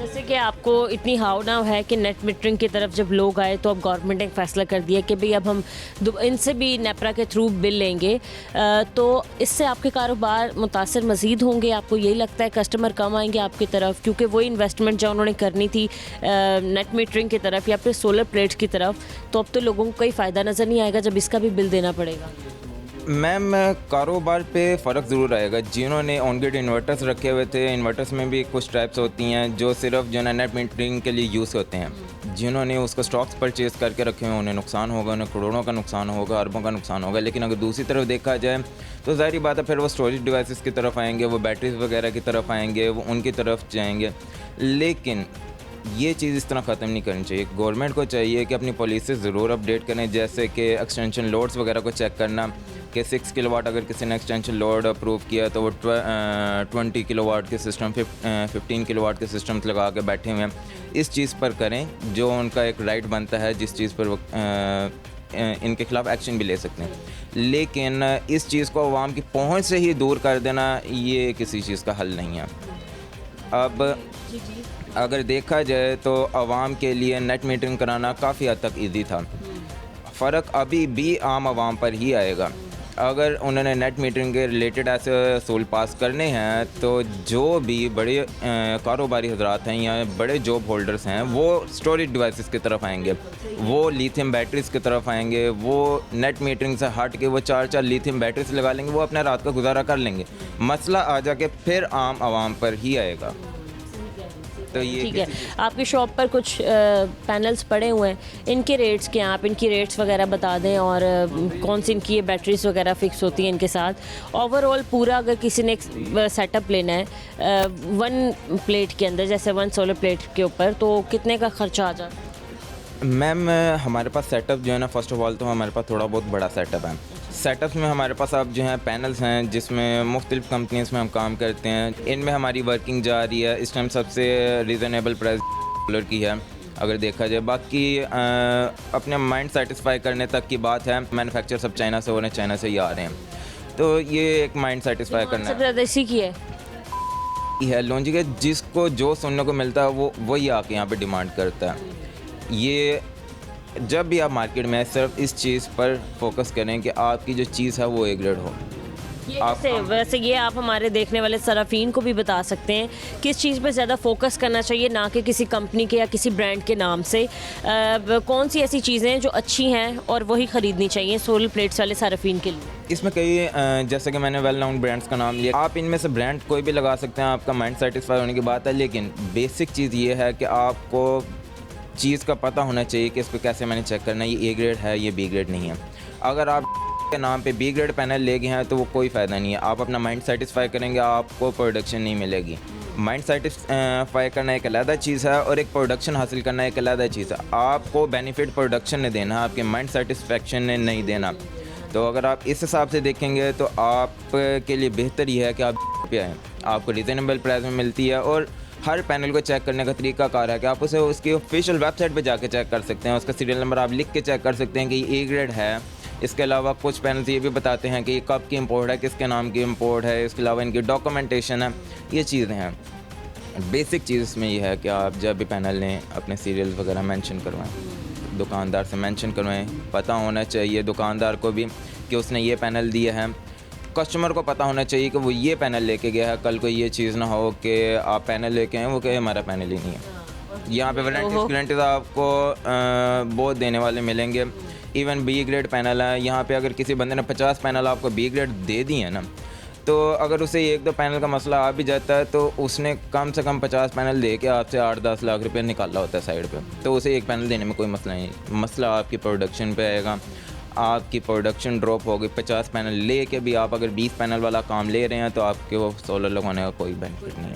जैसे कि आपको इतनी हाव नाव है कि नेट मीटरिंग की तरफ जब लोग आए तो अब गवर्नमेंट ने एक फ़ैसला कर दिया कि भाई अब हम इनसे भी नेपरा के थ्रू बिल लेंगे। तो इससे आपके कारोबार मुतासर मज़ीद होंगे? आपको यही लगता है कस्टमर कम आएंगे आपकी तरफ, क्योंकि वही इन्वेस्टमेंट जो उन्होंने करनी थी नेट मीटरिंग की तरफ या फिर सोलर प्लेट्स की तरफ, तो अब तो लोगों को कोई फ़ायदा नज़र नहीं आएगा जब इसका भी बिल देना पड़ेगा। मैम, कारोबार पे फ़र्क ज़रूर आएगा। जिन्होंने ऑन ग्रिड इन्वर्टर्स रखे हुए थे, इन्वर्टर्स में भी कुछ टाइप्स होती हैं जो सिर्फ जो है नेट मीटरिंग के लिए यूज़ होते हैं। जिन्होंने उसको स्टॉक्स परचेज़ करके रखे हुए, उन्हें नुकसान होगा, उन्हें करोड़ों का नुकसान होगा, अरबों का नुकसान होगा। लेकिन अगर दूसरी तरफ देखा जाए तो ज़ाहिर बात है फिर वो स्टोरेज डिवाइसेस की तरफ आएंगे, वो बैटरीज वगैरह की तरफ आएंगे, वो उनकी तरफ जाएंगे। लेकिन ये चीज़ इस तरह ख़त्म नहीं करनी चाहिए। गवर्नमेंट को चाहिए कि अपनी पॉलिसी ज़रूर अपडेट करें, जैसे कि एक्सटेंशन लोड्स वगैरह को चेक करना कि 6 किलोवाट अगर किसी ने एक्सटेंशन लोड अप्रूव किया तो वो 20 किलोवाट के सिस्टम 15 किलोवाट के सिस्टम्स लगा के बैठे हुए हैं। इस चीज़ पर करें जो उनका एक राइट बनता है, जिस चीज़ पर वो इनके ख़िलाफ़ एक्शन भी ले सकते हैं। लेकिन इस चीज़ को अवाम की पहुँच से ही दूर कर देना, ये किसी चीज़ का हल नहीं है। अब अगर देखा जाए तो आवाम के लिए नेट मीटरिंग कराना काफ़ी हद तक ईजी था। फ़र्क अभी भी आम आवाम पर ही आएगा। अगर उन्होंने नेट मीटरिंग के रिलेटेड ऐसे असूल पास करने हैं तो जो भी बड़े कारोबारी हजरात हैं या बड़े जॉब होल्डर्स हैं वो स्टोरेज डिवाइसेस की तरफ आएंगे, वो लिथियम बैटरीज़ की तरफ आएंगे, वो नेट मीटरिंग से हट के वो 4 लिथियम बैटरीज लगा लेंगे, वो अपने रात का गुजारा कर लेंगे। मसला आ जाके फिर आम आवाम पर ही आएगा। तो ये ठीक है, आपकी शॉप पर कुछ पैनल्स पड़े हुए हैं, इनके रेट्स क्या हैं? आप इनकी रेट्स वगैरह बता दें और कौन सी इनकी ये बैटरीज वगैरह फ़िक्स होती हैं इनके साथ। ओवरऑल पूरा अगर किसी ने एक सेटअप लेना है 1 प्लेट के अंदर, जैसे 1 सोलर प्लेट के ऊपर, तो कितने का खर्चा आ जाता है? मैम, हमारे पास सेटअप जो है ना, फ़र्स्ट ऑफ ऑल तो हमारे पास थोड़ा बहुत बड़ा सेटअप है। सेटअप्स में हमारे पास अब जो है पैनल्स हैं जिसमें मुख्तलिफ़ कंपनीज़ में हम काम करते हैं। इनमें हमारी वर्किंग जा रही है। इस टाइम सबसे रीज़नेबल प्राइस सोलर की है अगर देखा जाए। बाकी अपने माइंड सेटिस्फाई करने तक की बात है। मैन्युफैक्चर सब चाइना से हो रहे हैं, चाइना से ही आ रहे हैं, तो ये एक माइंड सेटिस्फाई करना सबसे ज़्यादा इसी की है लॉन्जिक है। जिसको जो सुनने को मिलता है वो वही आके यहाँ पे डिमांड करता है। ये जब भी आप मार्केट में सिर्फ इस चीज़ पर फोकस करें कि आपकी जो चीज़ है वो ए ग्रेड हो। वैसे ये आप हमारे देखने वाले सराफीन को भी बता सकते हैं किस चीज़ पर ज़्यादा फोकस करना चाहिए, ना कि किसी कंपनी के या किसी ब्रांड के नाम से। कौन सी ऐसी चीज़ें हैं जो अच्छी हैं और वही ख़रीदनी चाहिए सोलर प्लेट्स वाले सराफीन के लिए? इसमें कई जैसे कि मैंने वेल नाउन ब्रांड्स का नाम लिया, आप इनमें से ब्रांड कोई भी लगा सकते हैं, आपका माइंड सेटिस्फाई होने की बात है। लेकिन बेसिक चीज़ ये है कि आपको चीज़ का पता होना चाहिए कि इसको कैसे मैंने चेक करना है, ये ए ग्रेड है, ये बी ग्रेड नहीं है। अगर आप के नाम पे बी ग्रेड पैनल ले गए हैं तो वो कोई फ़ायदा नहीं है। आप अपना माइंड सेटिस्फाई करेंगे, आपको प्रोडक्शन नहीं मिलेगी। माइंड सेटिस्फाई करना एक अलग चीज़ है और एक प्रोडक्शन हासिल करना एक अलग चीज़ है। आपको बेनिफिट प्रोडक्शन ने देना, आपके माइंड सेटिस्फेक्शन ने नहीं देना। तो अगर आप इस हिसाब से देखेंगे तो आपके लिए बेहतर ही है कि आप पे आएँ। आपको रीज़नेबल प्राइस में मिलती है और हर पैनल को चेक करने का तरीका कार है कि आप उसे उसकी ऑफिशियल वेबसाइट पे जाके चेक कर सकते हैं। उसका सीरियल नंबर आप लिख के चेक कर सकते हैं कि ये ए ग्रेड है। इसके अलावा कुछ पैनल्स ये भी बताते हैं कि ये कब की इंपोर्ट है, किसके नाम की इंपोर्ट है। इसके अलावा इनकी डॉक्यूमेंटेशन है, ये चीज़ें हैं। बेसिक चीज़ इसमें यह है कि आप जब भी पैनल लें अपने सीरियल वगैरह मेंशन करवाएं, दुकानदार से मेंशन करवाएं। पता होना चाहिए दुकानदार को भी कि उसने ये पैनल दिए हैं। कस्टमर को पता होना चाहिए कि वो ये पैनल लेके गया है, कल को ये चीज़ ना हो कि आप पैनल लेके आए वो कहे हमारा पैनल ही नहीं है। यहाँ पे वारंटीज़ आपको बहुत देने वाले मिलेंगे। इवन बी ग्रेड पैनल है, यहाँ पे अगर किसी बंदे ने 50 पैनल आपको बी ग्रेड दे दिए ना, तो अगर उसे 1-2 पैनल का मसला आ भी जाता है तो उसने कम से कम 50 पैनल दे के आपसे 8-10 लाख रुपए निकाला होता है साइड पे, तो उसे एक पैनल देने में कोई मसला नहीं। मसला आपकी प्रोडक्शन पे आएगा। आपकी प्रोडक्शन ड्रॉप होगी। 50 पैनल ले के भी आप अगर 20 पैनल वाला काम ले रहे हैं तो आपके वो सोलर लगाने का कोई बेनिफिट नहीं है।